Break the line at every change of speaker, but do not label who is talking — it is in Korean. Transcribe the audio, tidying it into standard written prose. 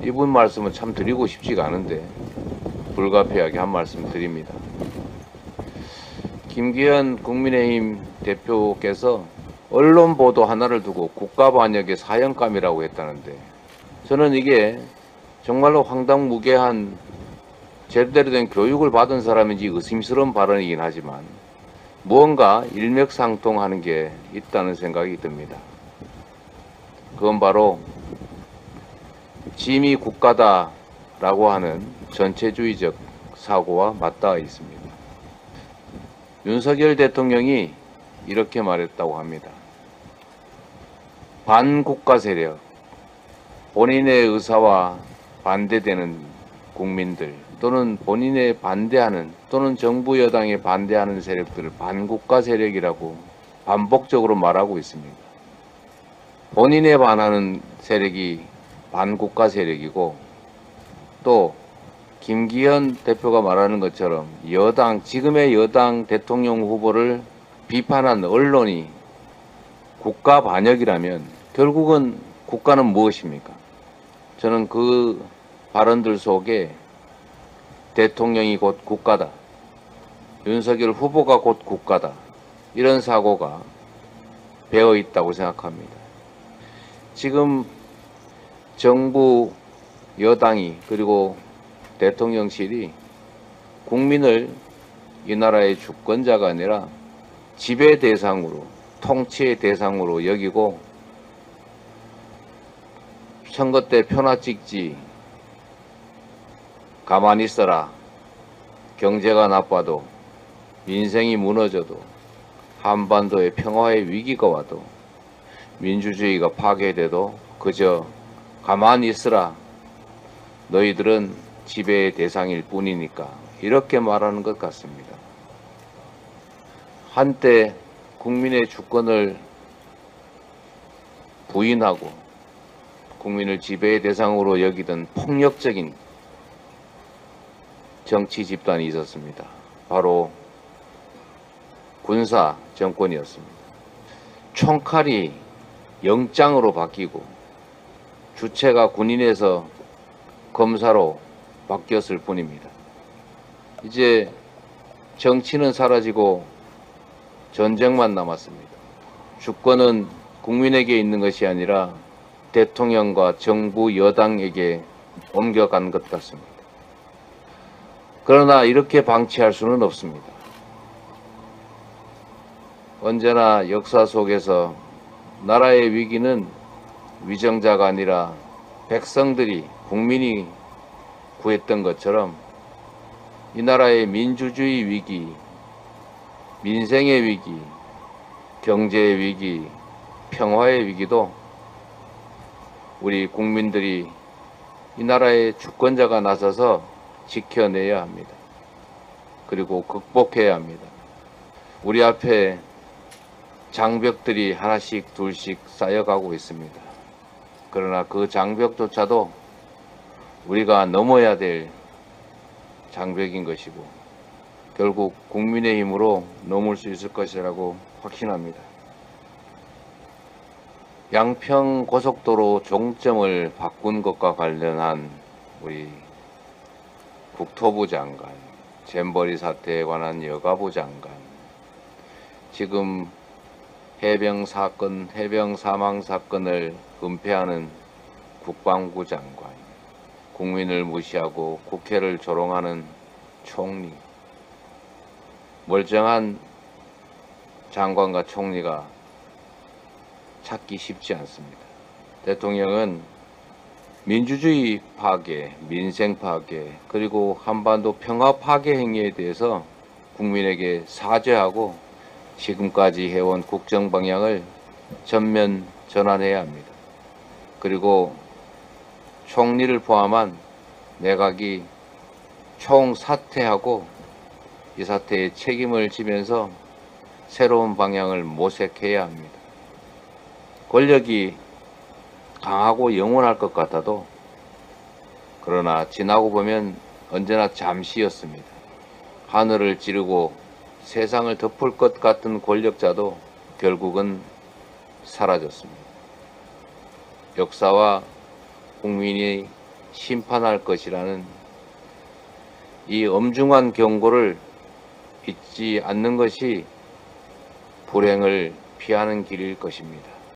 이분 말씀은 참 드리고 싶지가 않은데 불가피하게 한 말씀 드립니다. 김기현 국민의힘 대표께서 언론 보도 하나를 두고 국가 반역의 사형감이라고 했다는데, 저는 이게 정말로 황당무계한 제대로 된 교육을 받은 사람인지 의심스러운 발언이긴 하지만 무언가 일맥상통하는 게 있다는 생각이 듭니다. 그건 바로 짐이 국가다라고 하는 전체주의적 사고와 맞닿아 있습니다. 윤석열 대통령이 이렇게 말했다고 합니다. 반국가 세력, 본인의 의사와 반대되는 국민들 또는 본인의 반대하는 또는 정부 여당에 반대하는 세력들을 반국가 세력이라고 반복적으로 말하고 있습니다. 본인에 반하는 세력이 반국가 세력이고, 또 김기현 대표가 말하는 것처럼 지금의 여당 대통령 후보를 비판한 언론이 국가 반역이라면 결국은 국가는 무엇입니까? 저는 그 발언들 속에 대통령이 곧 국가다, 윤석열 후보가 곧 국가다, 이런 사고가 배어 있다고 생각합니다. 지금 정부 여당이 그리고 대통령실이 국민을 이 나라의 주권자가 아니라 지배 대상으로, 통치의 대상으로 여기고, 선거 때 표나 찍지, 가만히 있어라, 경제가 나빠도 민생이 무너져도 한반도의 평화의 위기가 와도 민주주의가 파괴돼도 그저 가만히 있으라, 너희들은 지배의 대상일 뿐이니까, 이렇게 말하는 것 같습니다. 한때 국민의 주권을 부인하고 국민을 지배의 대상으로 여기던 폭력적인 정치 집단이 있었습니다. 바로 군사 정권이었습니다. 총칼이 영장으로 바뀌고 주체가 군인에서 검사로 바뀌었을 뿐입니다. 이제 정치는 사라지고 전쟁만 남았습니다. 주권은 국민에게 있는 것이 아니라 대통령과 정부 여당에게 옮겨간 것 같습니다. 그러나 이렇게 방치할 수는 없습니다. 언제나 역사 속에서 나라의 위기는 위정자가 아니라 백성들이, 국민이 구했던 것처럼 이 나라의 민주주의 위기, 민생의 위기, 경제의 위기, 평화의 위기도 우리 국민들이, 이 나라의 주권자가 나서서 지켜내야 합니다. 그리고 극복해야 합니다. 우리 앞에 장벽들이 하나씩 둘씩 쌓여가고 있습니다. 그러나 그 장벽조차도 우리가 넘어야 될 장벽인 것이고, 결국 국민의 힘으로 넘을 수 있을 것이라고 확신합니다. 양평 고속도로 종점을 바꾼 것과 관련한 우리 국토부 장관, 잼버리 사태에 관한 여가부 장관, 지금 해병 사망 사건을 은폐하는 국방부 장관, 국민을 무시하고 국회를 조롱하는 총리, 멀쩡한 장관과 총리가 찾기 쉽지 않습니다. 대통령은 민주주의 파괴, 민생 파괴, 그리고 한반도 평화 파괴 행위에 대해서 국민에게 사죄하고 지금까지 해온 국정 방향을 전면 전환해야 합니다. 그리고 총리를 포함한 내각이 총사퇴하고 이 사태에 책임을 지면서 새로운 방향을 모색해야 합니다. 권력이 강하고 영원할 것 같아도, 그러나 지나고 보면 언제나 잠시였습니다. 하늘을 찌르고 세상을 덮을 것 같은 권력자도 결국은 사라졌습니다. 역사와 국민이 심판할 것이라는 이 엄중한 경고를 잊지 않는 것이 불행을 피하는 길일 것입니다.